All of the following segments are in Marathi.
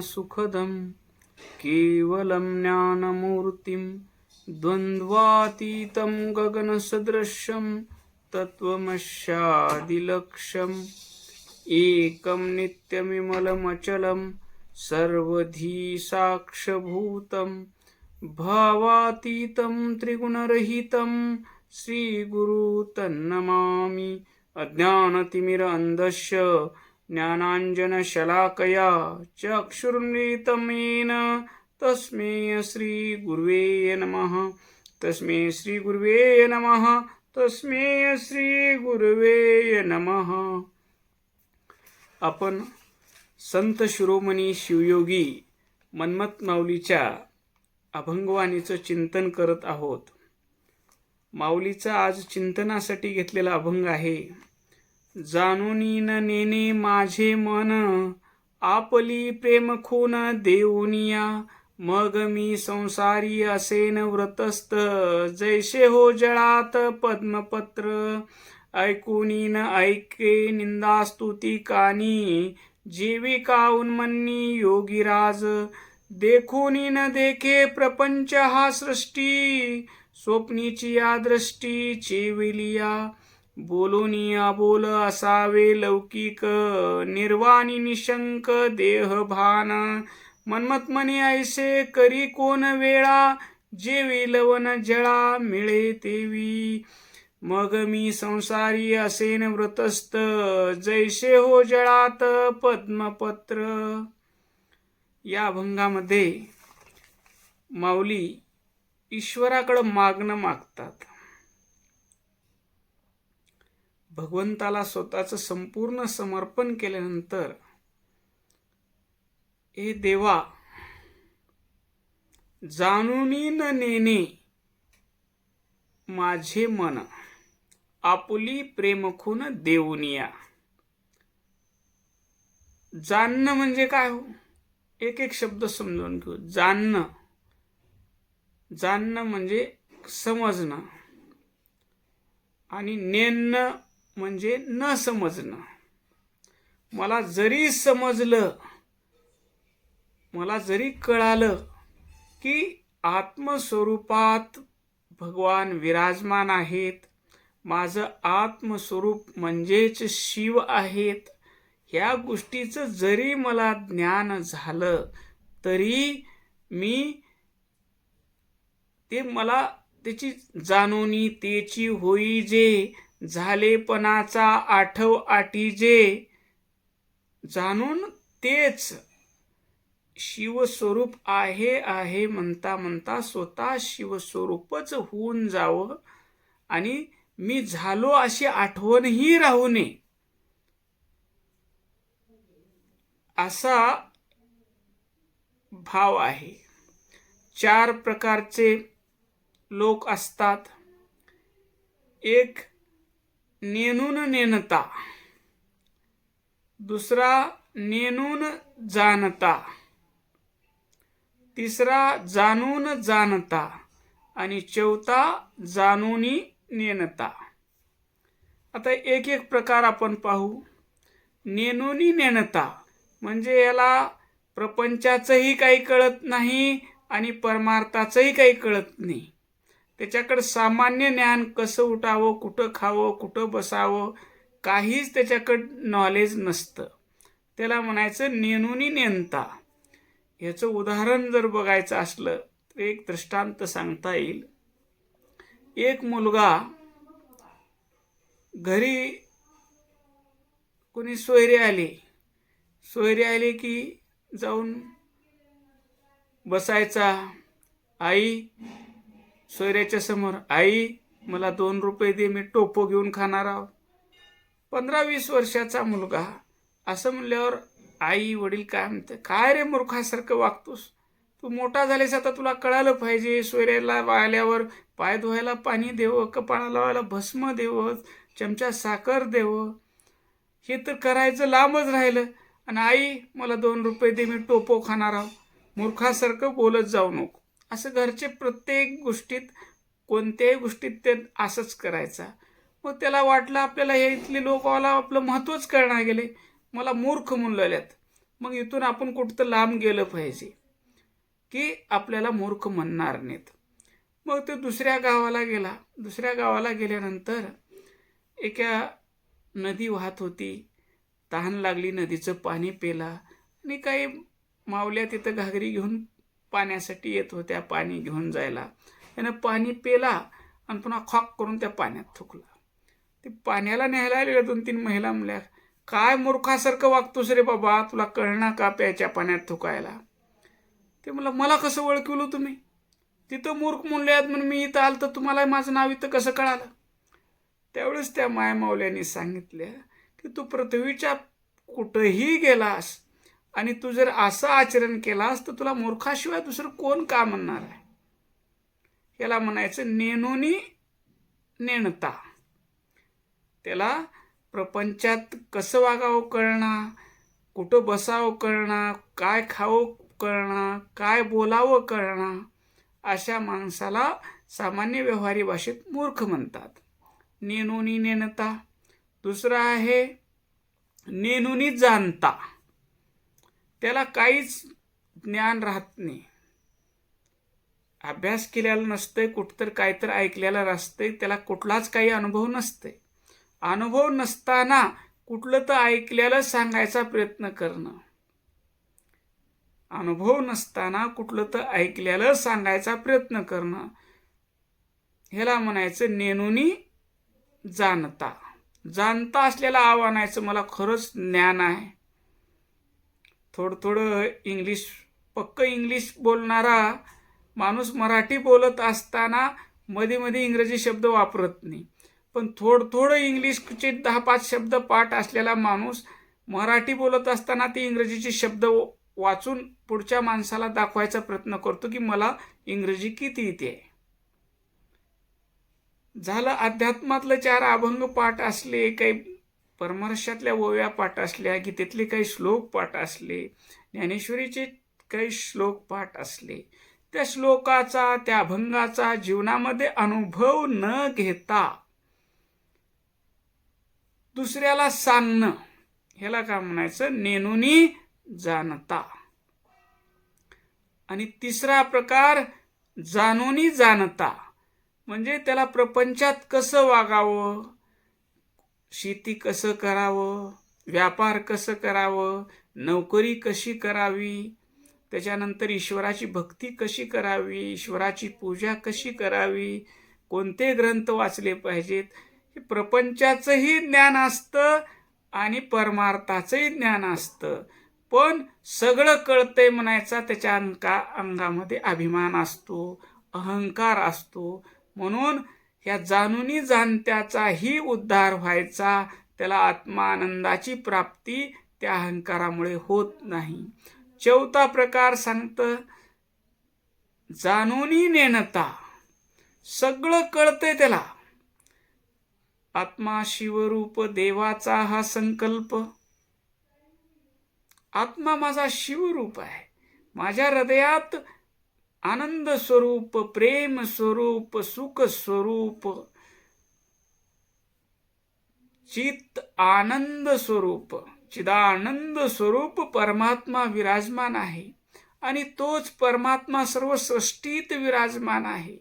सुखदं केवलं ज्ञानमूर्तिं द्वन्द्वातीतं गगनसदृशं तत्त्वमस्यादिलक्ष्यम् एकं नित्यमिमलमचलं सर्वधी साक्षभूतं भावातीतं त्रिगुणरहितं श्रीगुरु तन्नमामि। अज्ञानतिमिरान्धस्य ज्ञानाञ्जनशलाकया चक्षुरुन्मिलितं येन तस्मै श्रीगुरुवे नमः। तस्मै श्रीगुरुवे नमः। तस्मै श्रीगुरुवे नमः। आपण संत शिरोमणी शिवयोगी मन्मथ माऊलीच्या अभंगवाणीचं चिंतन करत आहोत। माऊलीचा आज चिंतनासाठी घेतलेला अभंग आहे। जाणूनी न नेने माझे मन आपली प्रेम खून देऊनिया मग मी संसारी असेन व्रतस्थ जैसे हो जळात पद्मपत्र ऐकूनी न ऐके निंदा स्तुती कानी जीविकाऊन मन्नी योगीराज देखूनी न देखे प्रपंच हा सृष्टी स्वप्नीची या दृष्टी चेविलिया बोलूनी अबोल असावे लौकिक निर्वाणी निशंक देह भान मन्मथ म्हणे ऐसे करी कोण वेळा जेवी लवन जळा मिळे तेवी मग मी संसारी असेन व्रतस्थ जैसे हो जळात पद्मपत्र। या अभंगामध्ये माऊली ईश्वराकडे मागणं मागतात। भगवंताला स्वतःचं संपूर्ण समर्पण केल्यानंतर हे देवा जाणूनी न नेने माझे मन आपुली प्रेमखून देऊनिया। जाणणं म्हणजे काय हो? एक एक शब्द समजून घेऊ। जाणणं जाणणं म्हणजे समजणं आणि नेणणं म्हणजे न समजणं। मला जरी समजलं, मला जरी कळालं की आत्मस्वरूपात भगवान विराजमान आहेत, माझं आत्मस्वरूप म्हणजेच शिव आहेत, ह्या गोष्टीचं जरी मला ज्ञान झालं तरी मी ते मला त्याची जाणूनी तेची होई जे झालेपणाचा आठव आठी जे जाणून तेच शिवस्वरूप आहे म्हणता म्हणता स्वतः शिवस्वरूपच होऊन जावं आणि मी झालो अशी आठवणही राहू नये असा भाव आहे। 4 प्रकारचे लोक असतात। एक नेणून नेणता, दुसरा नेणून जाणता, तिसरा जाणून जाणता आणि चौथा जाणूनी नेणता। आता एक एक प्रकार आपण पाहू। नेणूनी नेणता म्हणजे याला प्रपंचाचंही काही कळत नाही आणि परमार्थाचंही काही कळत नाही। त्याच्याकडे सामान्य ज्ञान कसं उठावं, कुठं खावं, कुठं बसावं काहीच त्याच्याकडं नॉलेज नसतं। त्याला म्हणायचं नेणूनी नेणता। याचं उदाहरण जर बघायचं असलं तर एक दृष्टांत सांगता येईल। एक मुलगा घरी कोणी सोयरे आले की जाऊन बसायचा। आई सोयऱ्याच्या समोर, आई मला 2 रुपये दे, मी टोपो घेऊन खाणार आहोत। 15-20 वर्षाचा मुलगा असं म्हणल्यावर आई वडील काय म्हणते, काय रे मूर्खासारखं वागतोस, तू मोठा झालेस, आता तुला कळालं पाहिजे। सोयऱ्याला आल्यावर पाय धुवायला पाणी देवं, कपाळाला लावायला भस्म देवं, चमचा साखर देवं, हे तर करायचं लांबच राहिलं। आणि आई मला 2 रुपये दे, मी टोपो खाणार आहोत, मूर्खासारखं बोलत जाऊ नको। असं घरचे प्रत्येक गोष्टीत कोणत्याही गोष्टीत ते असंच करायचा। मग त्याला वाटलं आपल्याला हे इथले लोक आपलं महत्त्वच कळणार गेले, मला मूर्ख म्हणून लागल्यात, मग इथून आपण कुठं लांब गेलं पाहिजे की आपल्याला मूर्ख म्हणणार नाहीत. मग तो दुसऱ्या गावाला गेला. दुसऱ्या गावाला गेल्यानंतर एका नदी वाहत होती. तहान लागली, नदीचं पाणी पेला आणि काही मावल्या तिथं घागरी घेऊन पाण्यासाठी येत होत्या पाणी घेऊन जायला. त्यानं पाणी पेला आणि पुन्हा खॉक करून त्या पाण्यात थुकला. ते पाण्याला न्यायला आलेल्या 2-3 महिला म्हणल्या, काय मूर्खासारखं वागतोस रे बाबा, तुला कळणार का प्यायच्या पाण्यात थुकायला? ते म्हणलं, मला कसं ओळखवलं तुम्ही? तिथं मूर्ख म्हणले आहेत म्हणून मी इथं आलं, तर तुम्हाला माझं नाव इथं कसं कळालं? त्यावेळेस त्या मायमावल्याने सांगितल्या की तू पृथ्वीच्या कुठंही गेलास आणि तू जर असं आचरण केलास तर तुला मूर्खाशिवाय दुसरं कोण का म्हणणार आहे? याला म्हणायचं नेणोनी नेणता. त्याला प्रपंचात कसं वागावं कळणार, कुठं बसावं कळणार, काय खावं कळणार, काय बोलावं कळणार, अशा माणसाला सामान्य व्यवहारी भाषेत मूर्ख म्हणतात. नेणोनी नेणता. दुसरा आहे नेणोनी जाणता. त्याला काहीच ज्ञान राहत नाही, अभ्यास केलेला नसतंय, कुठतर काहीतरी ऐकलेलं नसतंय, त्याला कुठलाच काही अनुभव नसतंय. अनुभव नसताना कुठलं तर ऐकलेलं सांगायचा प्रयत्न करणं, अनुभव नसताना कुठलं तर ऐकलेलं सांगायचा प्रयत्न करणं, ह्याला म्हणायचं नेणोनी जाणता. जाणता असलेला आव्हानायचं मला खरंच ज्ञान आहे. थोडं इंग्लिश, पक्क इंग्लिश बोलणारा माणूस मराठी बोलत असताना मध्ये मध्ये इंग्रजी शब्द वापरत नाही, पण थोडं इंग्लिशचे 10-5 शब्द पाठ असलेला माणूस मराठी बोलत असताना ते इंग्रजीचे शब्द वाचून पुढच्या माणसाला दाखवायचा प्रयत्न करतो की मला इंग्रजी किती येते. झालं अध्यात्मातलं 4 अभंग पाठ असले, काही परमर्शातल्या ओव्या पाठ असल्या, गीतेतले काही श्लोक पाठ असले, ज्ञानेश्वरीचे काही श्लोक पाठ असले, त्या श्लोकाचा त्या अभंगाचा जीवनामध्ये अनुभव न घेता दुसऱ्याला सांगणं, ह्याला काय म्हणायचं? नेणोनी जाणता. आणि तिसरा प्रकार जाणोनी जाणता, म्हणजे त्याला प्रपंचात कसं वागावं, शेती कसं करावं, व्यापार कसं करावं, नोकरी कशी करावी, त्याच्यानंतर ईश्वराची भक्ती कशी करावी, ईश्वराची पूजा कशी करावी, कोणते ग्रंथ वाचले पाहिजेत, हे प्रपंचाचंही ज्ञान असतं आणि परमार्थाचंही ज्ञान असतं. पण सगळं कळतंय म्हणायचा त्याच्या अंगामध्ये अभिमान असतो, अहंकार असतो. म्हणून ह्या जाणुनी जाणत्याचाही उद्धार व्हायचा, त्याला आत्मानंदाची प्राप्ती त्या अहंकारामुळे होत नाही. 4था प्रकार सांगतं जाणुनी नेणता. सगळं कळतंय त्याला, आत्मा शिवरूप देवाचा हा संकल्प. आत्मा माझा शिवरूप आहे, माझ्या हृदयात आनंद स्वरूप, प्रेम स्वरूप, सुख स्वरूप, चित आनंद स्वरूप, चिदानंद स्वरूप परमात्मा विराजमान आहे आणि तोच परमात्मा सर्व सृष्टीत विराजमान आहे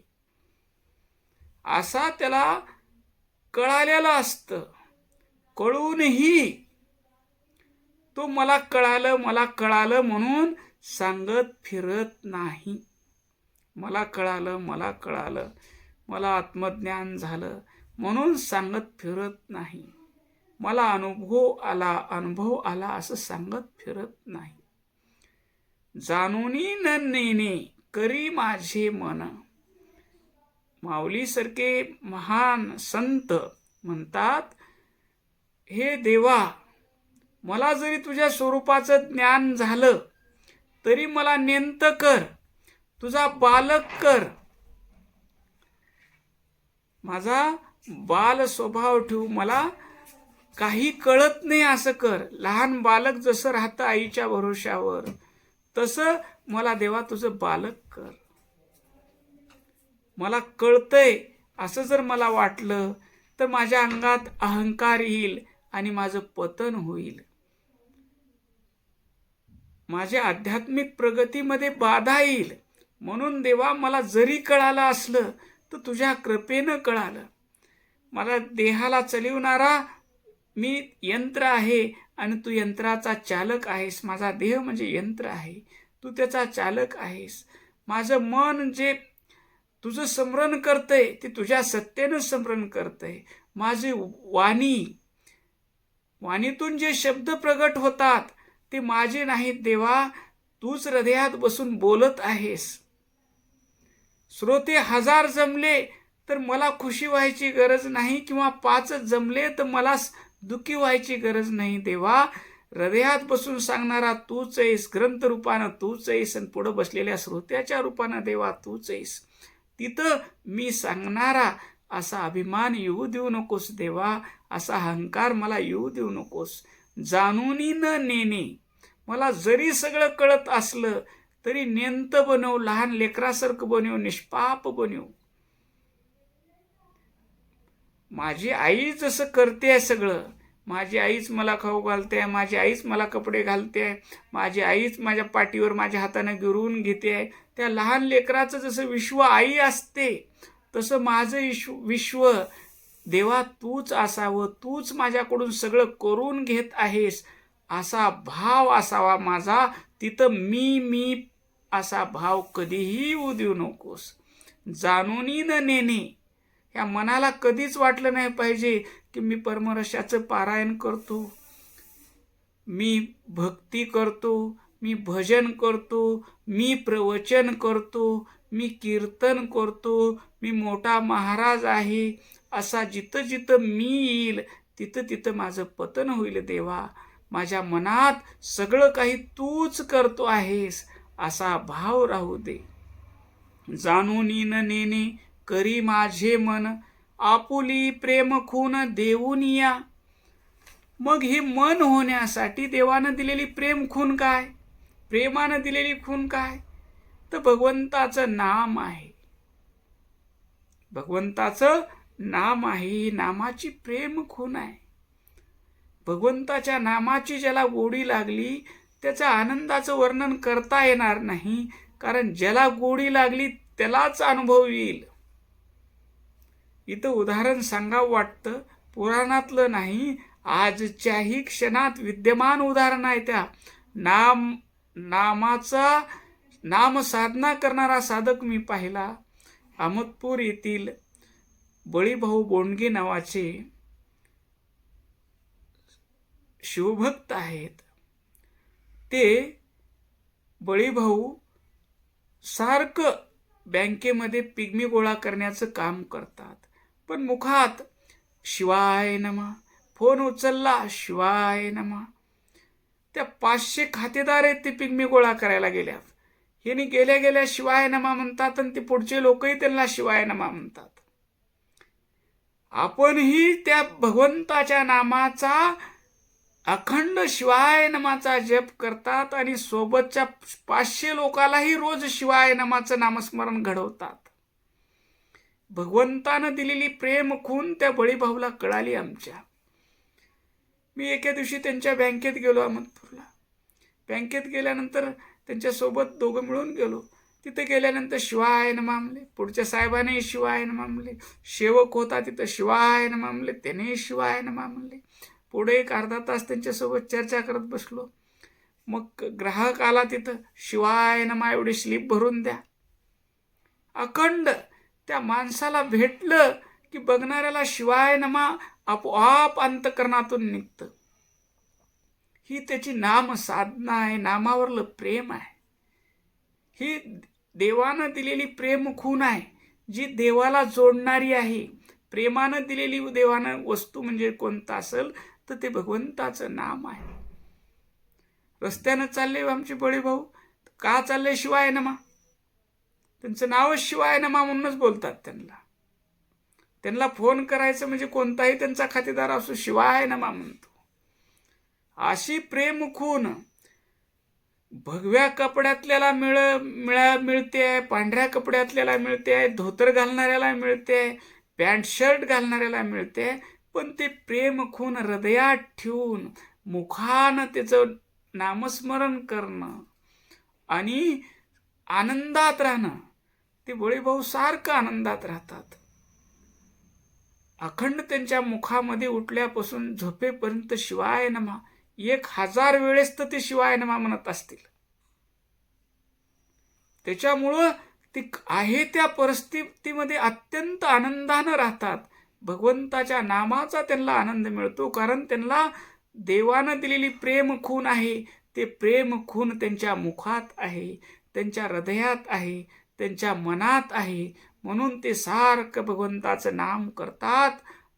असा त्याला कळालेलं असतं. कळूनही तो मला कळालं म्हणून सांगत फिरत नाही. मला कळालं, मला आत्मज्ञान झालं म्हणून सांगत फिरत नाही. मला अनुभव आला असं सांगत फिरत नाही. जाणुनी न नेणे करी माझे मन. माऊलीसारखे महान संत म्हणतात, हे देवा, मला जरी तुझ्या स्वरूपाचं ज्ञान झालं तरी मला नेंत कर, तुझा बालक कर, माझा बाल स्वभाव ठेवू, मला काही कळत नाही असं कर. लहान बालक जसं राहतं आईच्या भरोश्यावर, तसं मला देवा तुझं बालक कर. मला कळतंय असं जर मला वाटलं तर माझ्या अंगात अहंकार येईल आणि माझं पतन होईल. माझ्या आध्यात्मिक प्रगतीमध्ये बाधा येईल. म्हणून देवा, मला जरी कळालं असलं तर तुझ्या कृपेनं कळालं. मला देहाला चालवणारा मी यंत्र आहे आणि तू यंत्राचा चालक आहेस. माझा देह म्हणजे यंत्र आहे, तू त्याचा चालक आहेस. माझं मन जे तुझं स्मरण करतंय ते तुझ्या सत्तेनं स्मरण करतंय. माझी वाणीतून जे शब्द प्रगट होतात ते माझे नाहीत देवा, तूच हृदयात बसून बोलत आहेस. श्रोते 1000 जमले तर मला खुशी व्हायची गरज नाही, किंवा 5 जमले तर मला दुःखी व्हायची गरज नाही देवा. हृदयात बसून सांगणारा तूच आहेस, ग्रंथ रूपानं तूच आहेस, आणि पुढं बसलेल्या श्रोत्याच्या रूपानं देवा तूच आहेस. तिथं मी सांगणारा असा अभिमान येऊ देऊ नकोस देवा, असा अहंकार मला येऊ देऊ नकोस. जाणूनी न नेणे, मला जरी सगळं कळत असलं तरी नेंत बनव, लहान लेकरासारखं बनव, निष्पाप बनव. माझी आई जसं करते सगळं, माझी आईच मला खाऊ घालते, माझी आईच मला कपडे घालते, माझी आईच माझ्या पाठीवर माझ्या हाताने गिरवून घेते. त्या लहान लेकराचं जसं विश्व आई असते तसं माझं विश्व देवा तूच असावं, तूच माझ्याकडून सगळं करून घेत आहेस असा भाव असावा माझा. तिथं मी असा भाव कधीही येऊ देऊ नकोस. जाणूनी न नेणे, या मनाला कधीच वाटलं नाही पाहिजे की मी परमरसाचं पारायण करतो, मी भक्ती करतो, मी भजन करतो, मी प्रवचन करतो, मी कीर्तन करतो, मी मोठा महाराज आहे. असा जिथं जिथं मी येईल तिथं तिथं माझं पतन होईल देवा. माझ्या मनात सगळं काही तूच करतो आहेस असा भाव राहू दे. जाणूनी न नेणे करी माझे मन, आपुली प्रेम खून देऊन या. मग हे मन होण्यासाठी देवानं दिलेली प्रेम खून काय, प्रेमानं दिलेली खून काय, तर भगवंताचं नाम आहे. भगवंताचं नाम आहे, नामाची प्रेम खून आहे. भगवंताच्या नामाची ज्याला गोडी लागली त्याच्या आनंदाचं वर्णन करता येणार नाही, कारण ज्याला गोडी लागली त्यालाच अनुभव येईल. इथं उदाहरण सांगावं वाटतं, पुराणातलं नाही, आजच्याही क्षणात विद्यमान उदाहरण आहे. त्या नामाचा नाम साधना करणारा साधक मी पाहिला. अहमदपूर येथील बळीभाऊ बोंडगे नावाचे शिवभक्त आहेत. ते बळीभाऊ सारखं बँकेमध्ये पिगमी गोळा करण्याचं काम करतात, पण मुखात शिवाय नमा, फोन उचलला शिवाय नमा. त्या 500 खातेदार आहेत ते पिगमी गोळा करायला गेल्यात. ह्यांनी गेल्या गेल्या शिवाय नमा म्हणतात आणि ते पुढचे लोकही त्यांना शिवाय नमा म्हणतात. आपणही त्या भगवंताच्या नामाचा अखंड शिवाय नमाचा जप करतात आणि सोबतच्या 500 लोकांनाही रोज शिवाय नमाचं नामस्मरण घडवतात. भगवंतानं दिलेली प्रेम खून त्या बळीभाऊला कळाली आमच्या. मी एके दिवशी त्यांच्या बँकेत गेलो, अहमदपूरला. बँकेत गेल्यानंतर त्यांच्यासोबत दोघं मिळून गेलो. तिथे गेल्यानंतर शिवाय नमा म्हणले, पुढच्या साहेबाने शिवाय नमा म्हणले, सेवक होता तिथं शिवाय नमा म्हणले, त्याने शिवाय नमा म्हणले. पुढे एक अर्धा तास त्यांच्यासोबत चर्चा करत बसलो. मग ग्राहक आला, तिथं शिवाय नमा एवढी स्लिप भरून द्या. अखंड त्या माणसाला भेटलं की बघणाऱ्याला शिवाय नमा आपोआप अंतकरणातून निघतं. ही त्याची नाम साधना आहे, नामावरलं प्रेम आहे. ही देवानं दिलेली प्रेम खून आहे, जी देवाला जोडणारी आहे. प्रेमानं दिलेली देवानं वस्तू म्हणजे कोणता असेल तर ते भगवंताचं नाम आहे. रस्त्यानं चालले आमचे बळीभाऊ, का चालले शिवाय नमा, त्यांचं नावच शिवाय नमा म्हणूनच बोलतात. त्यांना फोन करायचं म्हणजे कोणताही त्यांचा खातेदार असो शिवाय नमा म्हणतो. अशी प्रेम खून भगव्या कपड्यातल्याला मिळते, पांढऱ्या कपड्यातल्याला मिळते, धोतर घालणाऱ्याला मिळते, पॅन्ट शर्ट घालणाऱ्याला मिळते, पण ते प्रेम खून हृदयात ठेवून मुखानं त्याचं नामस्मरण करणं आणि आनंदात राहणं. ते बळीभाऊ सारखं आनंदात राहतात. अखंड त्यांच्या मुखामध्ये उठल्यापासून झोपेपर्यंत शिवाय नमा 1000 वेळेस तर ते शिवाय नमा म्हणत असतील. त्याच्यामुळं ते आहे त्या परिस्थितीमध्ये अत्यंत आनंदानं राहतात. भगवंताच्या नामाचा त्यांना आनंद मिळतो, कारण त्यांना देवानं दिलेली प्रेम खून आहे. ते प्रेम खून त्यांच्या मुखात आहे, त्यांच्या हृदयात आहे, त्यांच्या मनात आहे. म्हणून ते सारखं भगवंताचं नाम करतात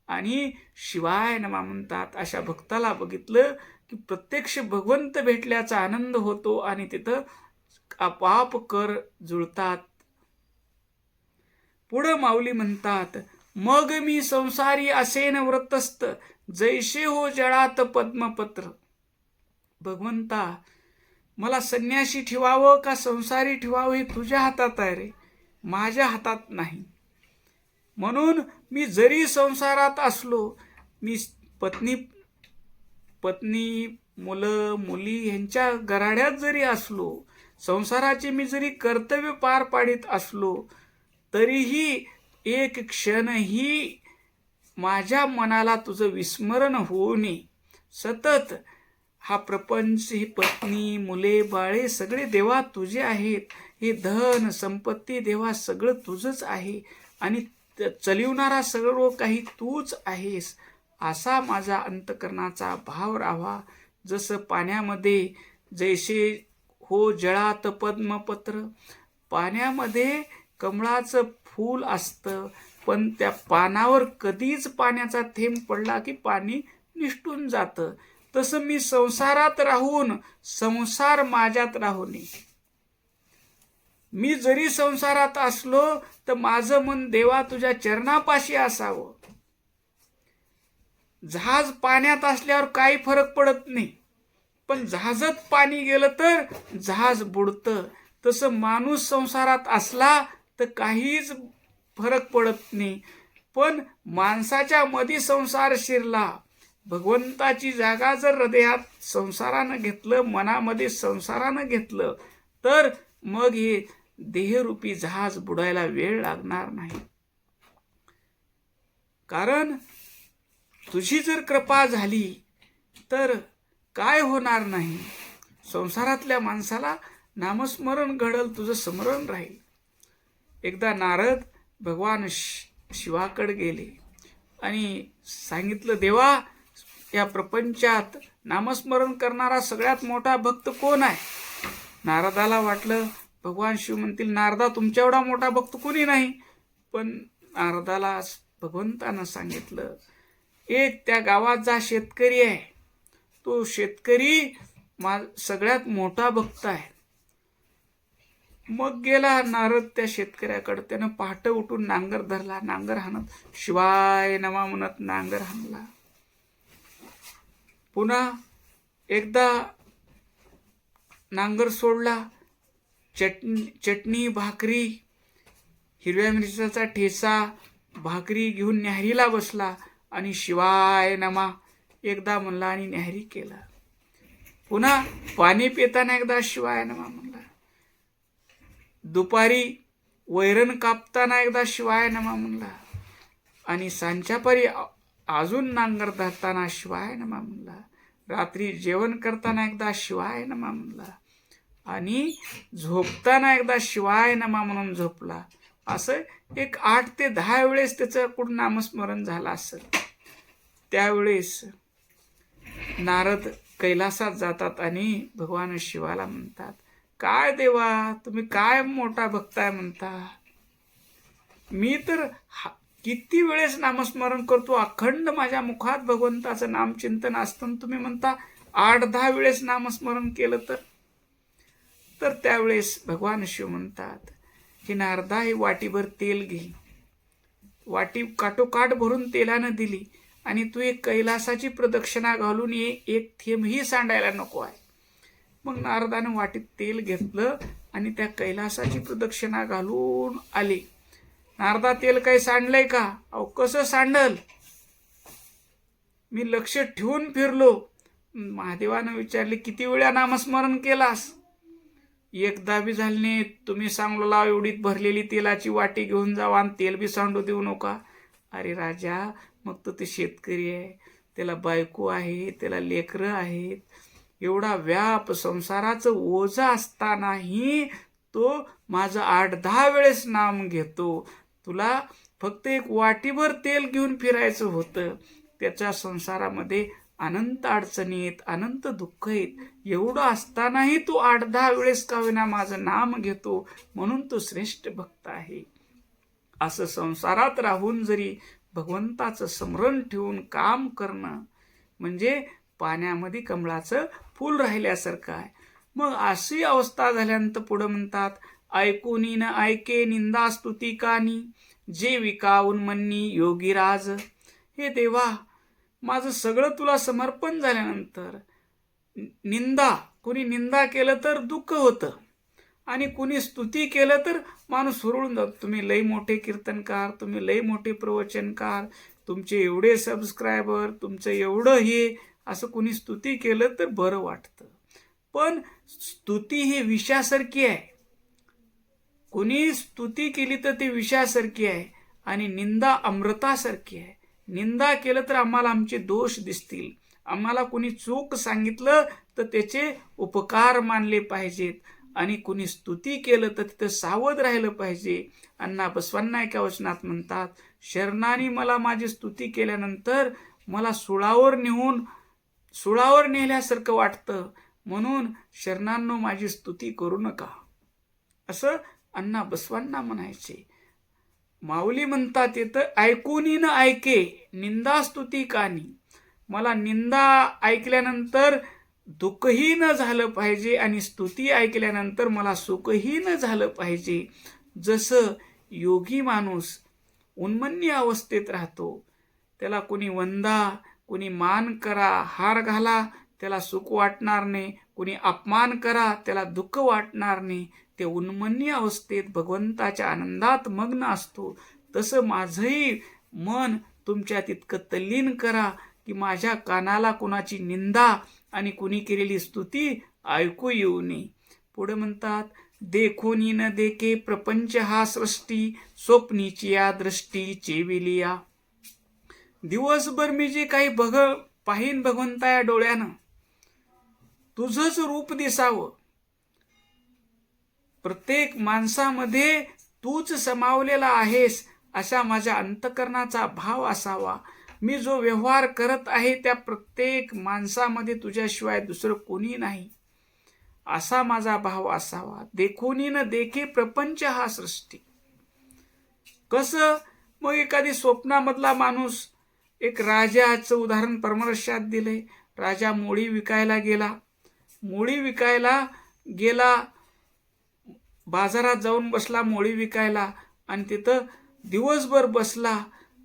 आणि शिवाय नमा म्हणतात. अशा भक्ताला बघितलं की प्रत्यक्ष भगवंत भेटल्याचा आनंद होतो आणि तिथं आपाप कर जुळतात. पुढं माऊली म्हणतात, मग मी संसारी असेन व्रतस्थ, जैसे हो जळात पद्मपत्र. भगवंता, मला संन्यासी ठेवावं का संसारी ठेवावं हे तुझ्या हातात आहे रे, माझ्या हातात नाही. म्हणून मी जरी संसारात असलो, मी पत्नी मुलं मुली यांच्या गराड्यात जरी असलो, संसाराचे मी जरी कर्तव्य पार पाडित असलो, तरीही एक क्षणही माझ्या मनाला तुझं विस्मरण होऊ नये. सतत हा प्रपंच, ही पत्नी मुले बाळे सगळे देवा तुझे आहेत. हे धन संपत्ती देवा सगळं तुझंच आहे आणि चलिवणारा सर्व काही तूच आहेस. असा माझा अंतकरणाचा भाव राहावा. जसं पाण्यामध्ये जैसे हो जळात पद्मपत्र, पाण्यामध्ये कमळाचं फूल असतं, पण त्या पानावर कधीच पाण्याचा थेंब पडला की पाणी निष्ठून जातं. तसं मी संसारात राहून संसार माझ्यात राहू नये. मी जरी संसारात असलो तर माझं मन देवा तुझ्या चरणापाशी असावं. जहाज पाण्यात असल्यावर काही फरक पडत नाही, पण जहाजात पाणी गेलं तर जहाज बुडतं. तसं माणूस संसारात असला तर काहीच फरक पडत नाही, पण माणसाच्या मध्ये संसार शिरला, भगवंताची जागा जर हृदयात संसारानं घेतलं, मनामध्ये संसारानं घेतलं, तर मग हे देहरूपी जहाज बुडायला वेळ लागणार नाही. कारण तुझी जर कृपा झाली तर काय होणार नाही. संसारातल्या माणसाला नामस्मरण घडल, तुझं स्मरण राहील. एकदा नारद भगवान शिवाकडे गेले आणि सांगितलं, देवा, या प्रपंचात नामस्मरण करणारा सगळ्यात मोठा भक्त कोण आहे? नारदाला वाटलं भगवान शिव म्हणतील, नारदा, तुमच्या एवढा मोठा भक्त कोणी नाही. पण नारदाला भगवंतानं सांगितलं, एक त्या गावाचा शेतकरी आहे, तो शेतकरी सगळ्यात मोठा भक्त आहे. मग गेला नारद त्या शेतकऱ्याकडे. त्यानं पहाटे उठून नांगर धरला, नांगर हाणत शिवाय नमा म्हणत नांगर हाणला. पुन्हा एकदा नांगर सोडला, चटणी भाकरी, हिरव्या मिरच्याचा ठेचा, भाकरी घेऊन न्याहारीला बसला आणि शिवाय नमा एकदा म्हणला आणि न्याहारी केला. पुन्हा पाणी पिताना एकदा शिवाय नमा म्हणला. दुपारी वैरण कापताना एकदा शिवाय नमा म्हणला आणि सांच्यापारी अजून नांगर धरताना शिवाय नमा म्हणला. रात्री जेवण करताना एकदा शिवाय नमा म्हणला आणि झोपताना एकदा शिवाय नमा म्हणून झोपला. असं एक 8 ते 10 वेळेस त्याचं कुठं नामस्मरण झालं असेल. त्यावेळेस नारद कैलासात जातात आणि भगवान शिवाला म्हणतात, काय देवा, तुम्ही काय मोठा भक्त आहे म्हणता. मी तर किती वेळेस नामस्मरण करतो, अखंड माझ्या मुखात भगवंताचं नामचिंतन असतं, तुम्ही म्हणता 8-10 वेळेस नामस्मरण केलं तर त्यावेळेस भगवान शिव म्हणतात की नारदा, ही वाटीभर तेल घे. वाटी काठोकाठ भरून तेलानं दिली आणि तू एक कैलासाची प्रदक्षिणा घालून ये, एक थेंबही सांडायला नको आहे. मग नारदानं वाटीत तेल घेतलं आणि त्या कैलासाची प्रदक्षिणा घालून आले. नारदा, तेल काही सांडलंय का? अहो, कसं सांडल, मी लक्ष ठेवून फिरलो, महादेवानं विचारले, किती वेळा नामस्मरण केलास? एकदा बी झाले नाही. तुम्ही सांगलो लाव एवढीत भरलेली तेलाची वाटी घेऊन जावा आणि तेल बी सांडू देऊ नका. अरे राजा, मग तो ते शेतकरी आहे, त्याला बायको आहे, त्याला लेकरं आहेत, एवढा व्याप संसाराचं ओझं असतानाही तो माझं 8-10 वेळेस नाम घेतो. तुला फक्त एक वाटीभर तेल घेऊन फिरायचं होतं. त्याच्या संसारामध्ये अनंत अडचणी आहेत, अनंत दुःख आहेत. एवढं असतानाही तो 8-10 वेळेस का होईना माझं नाम घेतो, म्हणून तो श्रेष्ठ भक्त आहे. असं संसारात राहून जरी भगवंताचं स्मरण ठेवून काम करणं म्हणजे पाण्यामध्ये कमळाचं फूल राहिल्यासारखं आहे. मग अशी अवस्था झाल्यानंतर पुढं म्हणतात, ऐकूनी न ऐके निंदा स्तुती कानी, जे विकावून म्हणनी योगीराज. हे देवा, माझं सगळं तुला समर्पण झाल्यानंतर कोणी निंदा केलं तर दुःख होतं आणि कुणी स्तुती केलं तर माणूस हुरळून जातो. तुम्ही लई मोठे कीर्तनकार, तुम्ही लई मोठे प्रवचनकार, तुमचे एवढे सबस्क्रायबर, तुमचं एवढं हे, असं कुणी स्तुती केलं तर बरं वाटतं. पण स्तुती ही विषासारखी आहे. कुणी स्तुती केली तर ती विषासारखी आहे आणि निंदा अमृतासारखी आहे. निंदा केलं तर आम्हाला आमचे दोष दिसतील. आम्हाला कुणी चूक सांगितलं तर त्याचे उपकार मानले पाहिजेत आणि कुणी स्तुती केलं तर तिथं सावध राहिलं पाहिजे. अण्णा बसवांना एका वचनात म्हणतात, शरणानी मला माझी स्तुती केल्यानंतर मला सुळावर नेल्यासारखं वाटतं, म्हणून शरणांनो माझी स्तुती करू नका, असं अण्णा बसवांना म्हणायचे. माऊली म्हणतात येतं, ऐकूनी न ऐके निंदा स्तुती कानी. मला निंदा ऐकल्यानंतर दुःखही न झालं पाहिजे आणि स्तुती ऐकल्यानंतर मला सुखही न झालं पाहिजे. जसं योगी माणूस उन्मन्य अवस्थेत राहतो, त्याला कुणी वंदा, कुणी मान करा, हार घाला, त्याला सुख वाटणार नाही, कुणी अपमान करा, त्याला दुःख वाटणार नाही. ते उन्मन्य अवस्थेत भगवंताच्या आनंदात मग्न असतो. तसं माझंही मन तुमच्या तितकं तल्लीन करा की माझ्या कानाला कुणाची निंदा आणि कुणी केलेली स्तुती ऐकू येऊ नये. पुढे म्हणतात, देखोनी न देखे प्रपंच हा सृष्टी, स्वप्नीची या दृष्टी चेविलिया. दिवसभर मी जे काही पाहीन भगवंता या डोळ्यानं, तुझंच रूप दिसावं. प्रत्येक माणसामध्ये तूच समावलेला आहेस अशा माझ्या अंतकरणाचा भाव असावा. मी जो व्यवहार करत आहे त्या प्रत्येक माणसामध्ये तुझ्याशिवाय दुसरं कोणी नाही, असा माझा भाव असावा. देखोनी न देखे प्रपंच हा सृष्टी. कसं? मग एखादी स्वप्नामधला माणूस, एक राजाचं उदाहरण परमर्शात दिले. राजा मोळी विकायला गेला, बाजारात जाऊन बसला मोळी विकायला आणि तिथं दिवसभर बसला.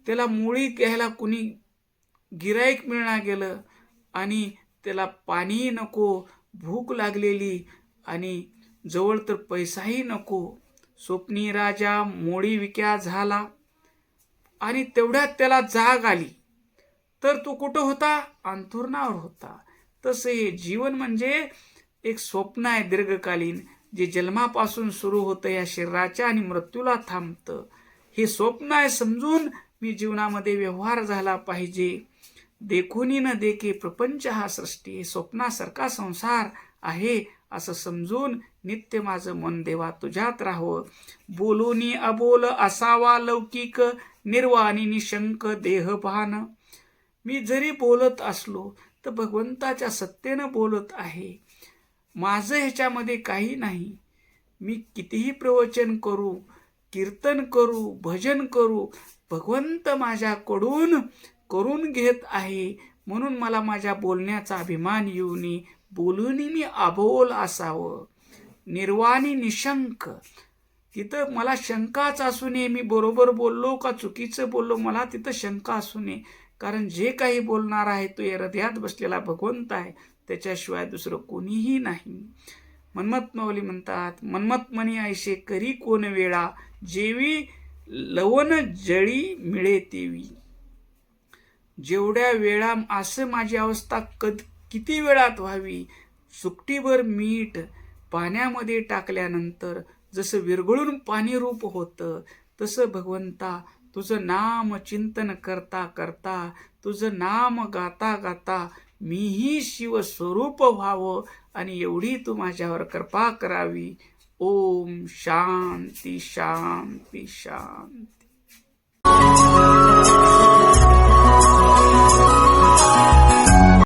त्याला मोळी घ्यायला कुणी गिराईक मिळणार गेलं आणि त्याला पाणीही नको, भूक लागलेली आणि जवळ तर पैसाही नको. स्वप्नी राजा मोळी विक्या झाला आणि तेवढ्यात त्याला जाग आली. तर तो कुठं होता? अंथरुणावर होता. तसं हे जीवन म्हणजे एक स्वप्न आहे दीर्घकालीन, जे जन्मापासून सुरू होतं या शरीराच्या आणि मृत्यूला थांबतं. हे स्वप्न आहे समजून मी जीवनामध्ये व्यवहार झाला पाहिजे. देखोनी न देखे प्रपंच हा सृष्टी, हे स्वप्नासारखा संसार आहे असं समजून नित्य माझं मन देवा तुझ्यात राहावं. बोलूनी अबोल असावा लौकिक, निर्वाणी निशंक देहभान. मी जरी बोलत असलो तर भगवंताच्या सत्तेनं बोलत आहे. माझं ह्याच्यामध्ये काही नाही. मी कितीही प्रवचन करू, कीर्तन करू, भजन करू, भगवंत माझ्याकडून करून घेत आहे. म्हणून मला माझ्या बोलण्याचा अभिमान येऊ नये. बोलूनी मी अबोल असावं, निर्वाणी निशंक. तिथं मला शंकाच असू नये, मी बरोबर बोललो का चुकीचं बोललो, मला तिथं शंका असू नये. कारण जे काही बोलणार आहे तो या हृदयात बसलेला भगवंत आहे, त्याच्याशिवाय दुसरं कोणीही नाही. मन्मथ माऊली म्हणतात, मन्मथ म्हणी ऐसे करी कोण वेळा, जेवी लवण जळी मिळे तेवी. जेवढ्या वेळा असं माझी अवस्था किती वेळात व्हावी. चुटकीभर मीठ पाण्यामध्ये टाकल्यानंतर जसं विरघळून पाणी रूप होतं, तसं भगवंता तुझं नाम चिंतन करता करता, तुझं नाम गाता गाता मीही शिवस्वरूप व्हावं आणि एवढी तू माझ्यावर कृपा करावी. ओम शांती शांती शांती.